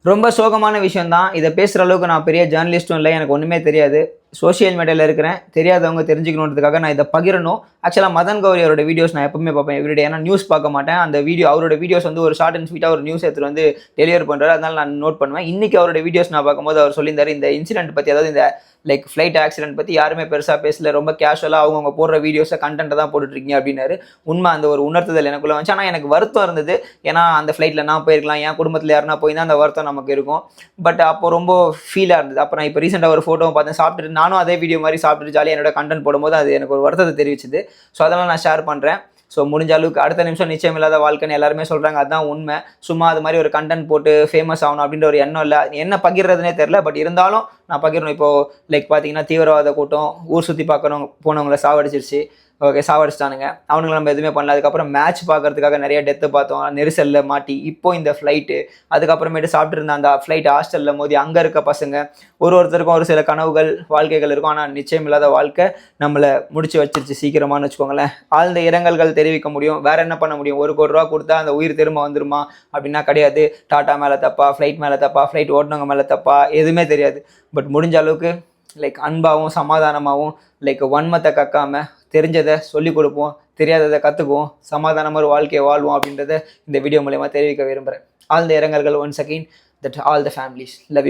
ரொம்ப சோகமான விஷயம் தான். இத பேசுற அளவுக்கு நான் பெரிய ஜர்னலிஸ்ட்டும் இல்ல. எனக்கு ஒண்ணுமே தெரியாது. சோசியல் மீடியால இருக்கிறேன். தெரியாதவங்க தெரிஞ்சுக்கணுன்றதுக்காக நான் இத பகிரணும். ஆக்சுவலா மதன் கௌரி அவரோட வீடியோஸ் நான் எப்பவுமே பார்ப்பேன் எவ்ரிடே. ஏன்னா நியூஸ் பார்க்க மாட்டேன். அந்த அவரோட வீடியோஸ் வந்து ஒரு ஷார்ட் அண்ட் ஸ்வீட்டா ஒரு நியூஸ் எடுத்துட்டு வந்து டெலிவர் பண்றாரு. அதனால நான் நோட் பண்ணுவேன். இன்னைக்கு அவரோட வீடியோஸ் நான் பார்க்கும்போது அவர் சொல்லியிருந்தாரு, இந்த இன்சிடென்ட் பத்தி, அதாவது இந்த ஃப்ளைட் ஆக்சிடென்ட் பத்தி யாருமே பெருசா பேசல. ரொம்ப கேஷுவலா அவங்கவங்க போடுற வீடியோஸ கன்டென்ட்ட தான் போட்டுட்டு இருக்கீங்க அப்டின்னாரு. உண்ம, அந்த ஒரு உணர்த்துதல் எனக்குள்ள வந்துச்சு. ஆனா எனக்கு வருத்தம் இருந்தது. ஏன்னா அந்த ஃப்ளைட்ல நான் போயிருக்கலாம். என் குடும்பத்துல யாருனா போயிருந்தா அந்த வருத்தம் நமக்கு இருக்கும். பட் அப்போ ரொம்ப ஃபீலா இருந்தது. அப்புறம் இப்போ ரீசெண்டா ஒரு ஃபோட்டோவும் பார்த்தேன். சாப்பிட்டுட்டு நானும் அதே வீடியோ மாரி சாப்பிட்டுட்டு ஜாலியா என்னோட கன்டென்ட் போடும்போது அது எனக்கு ஒரு வருத்தத்த தெரிவிச்சது. ஸோ அதெல்லாம் நான் ஷேர் பண்றேன். ஸோ முடிஞ்ச அளவுக்கு அடுத்த நிமிஷம் நிச்சயம் இல்லாத வாழ்க்கைன்னு எல்லாருமே சொல்றாங்க. அதான் உண்மை. சும்மா அது மாதிரி ஒரு கண்டென்ட் போட்டு ஃபேமஸ் ஆகணும் அப்படின்ற ஒரு எண்ணம் இல்ல. என்ன பகிர்றதுனே தெரியல. பட் இருந்தாலும் நான் பகிரணும். இப்போ பார்த்தீங்கன்னா, தீவிரவாத கூட்டம் ஊர் சுத்தி பார்க்கறவங்க போனவங்கள சாவடிச்சிருச்சு. ஓகே, சாவடிச்சுட்டானுங்க. அவனுங்கள நம்ம எதுவுமே பண்ணல. அதுக்கப்புறம் மேட்ச் பார்க்கறதுக்காக நிறைய டெத்து பார்த்தோம். நெரிசல்ல மாட்டி. இப்போ இந்த ஃப்ளைட்டு, அதுக்கப்புறமேட்டு சாப்பிட்டு இருந்த அந்த ஃப்ளைட் ஹாஸ்டல்ல மோதி அங்க இருக்க பசங்க, ஒருத்தருக்கும் ஒரு சில கனவுகள், வாழ்க்கைகள் இருக்கும். ஆனா நிச்சயம் இல்லாத வாழ்க்கை நம்மள முடிச்சு வச்சிருச்சு சீக்கிரமான்னு வச்சுக்கோங்களேன். ஆழ்ந்த இரங்கல்கள் தெரிவிக்க முடியும். வேற என்ன பண்ண முடியும்? ரூ. 1,00,00,000 குடுத்தா அந்த உயிர் திரும்ப வந்துருமா? அப்படின்னா கிடையாது. டாடா மேல தப்பா? ஃப்ளைட் மேல தப்பா? ஃப்ளைட் ஓட்டுனவங்க மேல தப்பா? எதுவுமே தெரியாது. பட் முடிஞ்ச அளவுக்கு அன்பாவும் சமாதானமாவும் வன்மத்தை கக்காம தெரிஞ்சதை சொல்லிக் கொடுப்போம், தெரியாததை கற்றுக்குவோம், சமாதானமாக ஒரு வாழ்க்கையை வாழ்வோம் அப்படின்றத இந்த வீடியோ மூலயமா தெரிவிக்க விரும்புகிறேன். ஆழ்ந்த இரங்கல்கள் once again, that all the families. Love you.